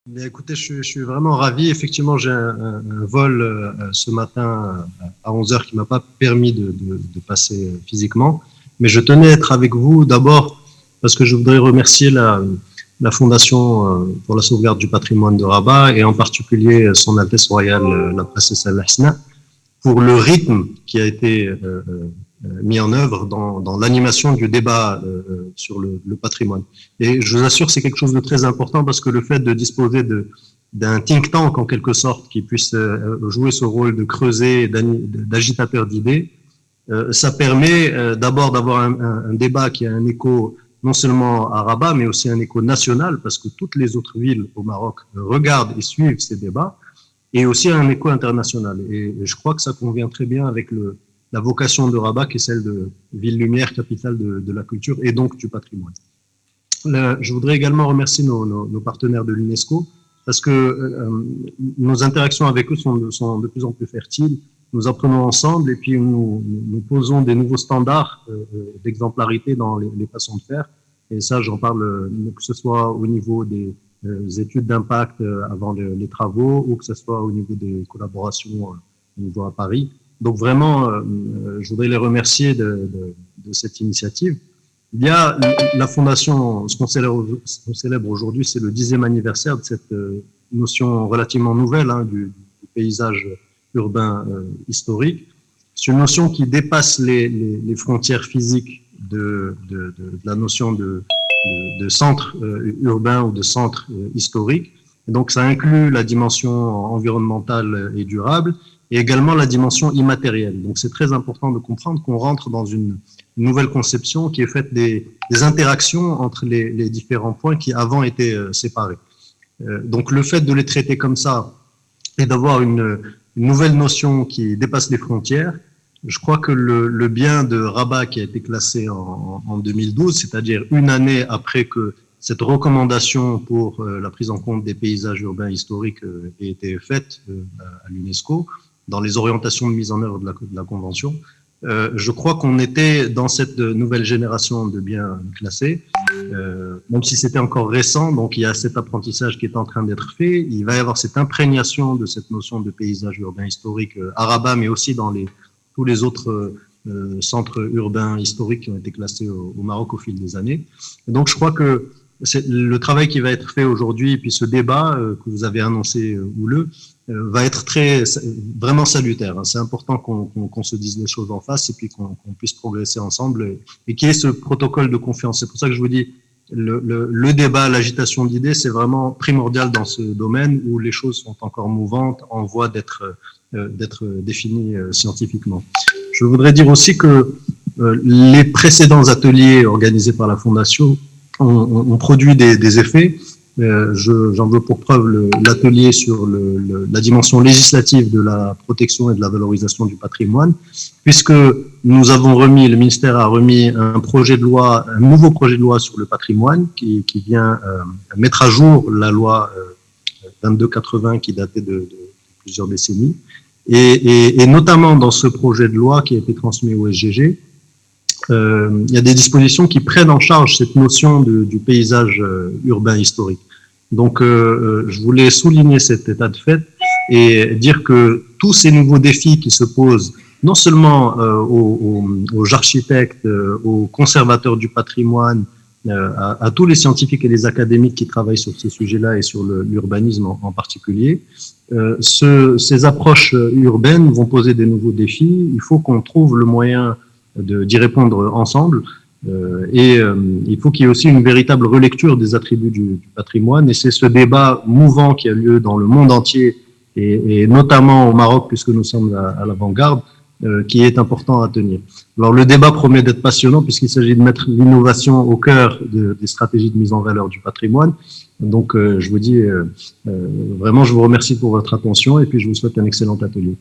Bien, écoutez, je suis vraiment ravi. Effectivement, j'ai un vol ce matin à 11 heures qui m'a pas permis de passer physiquement. Mais je tenais à être avec vous d'abord parce que je voudrais remercier la Fondation pour la sauvegarde du patrimoine de Rabat et en particulier Son Altesse Royale, la princesse Al Hasna, pour le rythme qui a été mis en œuvre dans l'animation du débat sur le patrimoine. Et je vous assure, c'est quelque chose de très important parce que le fait de disposer d'un think tank, en quelque sorte, qui puisse jouer ce rôle de creuset, d'agitateur d'idées, ça permet d'abord d'avoir un débat qui a un écho non seulement à Rabat, mais aussi un écho national, parce que toutes les autres villes au Maroc regardent et suivent ces débats, et aussi un écho international. Et je crois que ça convient très bien avec la vocation de Rabat, qui est celle de ville lumière, capitale de la culture et donc du patrimoine. Je voudrais également remercier nos partenaires de l'UNESCO, parce que nos interactions avec eux sont de plus en plus fertiles. Nous apprenons ensemble et puis nous posons des nouveaux standards d'exemplarité dans les façons de faire. Et ça, j'en parle, que ce soit au niveau des études d'impact avant les travaux ou que ce soit au niveau des collaborations au niveau à Paris. Donc vraiment, je voudrais les remercier de cette initiative. Il y a la fondation, ce qu'on célèbre aujourd'hui, c'est le 10e anniversaire de cette notion relativement nouvelle du paysage urbain historique. C'est une notion qui dépasse les frontières physiques de la notion de centre urbain ou de centre historique. Et donc ça inclut la dimension environnementale et durable et également la dimension immatérielle. Donc c'est très important de comprendre qu'on rentre dans une nouvelle conception qui est faite des interactions entre les différents points qui avant étaient séparés. Donc le fait de les traiter comme ça et d'avoir une nouvelle notion qui dépasse les frontières, je crois que le bien de Rabat qui a été classé en 2012, c'est-à-dire une année après que cette recommandation pour la prise en compte des paysages urbains historiques ait été faite à l'UNESCO, dans les orientations de mise en œuvre de la Convention, je crois qu'on était dans cette nouvelle génération de biens classés, même si c'était encore récent, donc il y a cet apprentissage qui est en train d'être fait, il va y avoir cette imprégnation de cette notion de paysage urbain historique à Rabat, mais aussi dans tous les autres centres urbains historiques qui ont été classés au Maroc au fil des années. Et donc je crois que le travail qui va être fait aujourd'hui, et puis ce débat que vous avez annoncé houleux, va être vraiment salutaire. C'est important qu'on se dise les choses en face et puis qu'on puisse progresser ensemble et qu'il y ait ce protocole de confiance. C'est pour ça que je vous dis, le débat, l'agitation d'idées, c'est vraiment primordial dans ce domaine où les choses sont encore mouvantes, en voie d'être définies scientifiquement. Je voudrais dire aussi que les précédents ateliers organisés par la Fondation ont produit des effets. J'en veux pour preuve l'atelier sur la dimension législative de la protection et de la valorisation du patrimoine, puisque le ministère a remis un nouveau projet de loi sur le patrimoine qui vient mettre à jour la loi 2280 qui datait de plusieurs décennies. Et notamment dans ce projet de loi qui a été transmis au SGG, il y a des dispositions qui prennent en charge cette notion du paysage urbain historique. Donc, je voulais souligner cet état de fait et dire que tous ces nouveaux défis qui se posent, non seulement aux architectes, aux conservateurs du patrimoine, à tous les scientifiques et les académiques qui travaillent sur ces sujets-là et sur l'urbanisme en particulier, ces approches urbaines vont poser des nouveaux défis. Il faut qu'on trouve le moyen d'y répondre ensemble et il faut qu'il y ait aussi une véritable relecture des attributs du patrimoine et c'est ce débat mouvant qui a lieu dans le monde entier et notamment au Maroc puisque nous sommes à l'avant-garde qui est important à tenir. Alors le débat promet d'être passionnant puisqu'il s'agit de mettre l'innovation au cœur des stratégies de mise en valeur du patrimoine. Donc je vous dis vraiment je vous remercie pour votre attention et puis je vous souhaite un excellent atelier.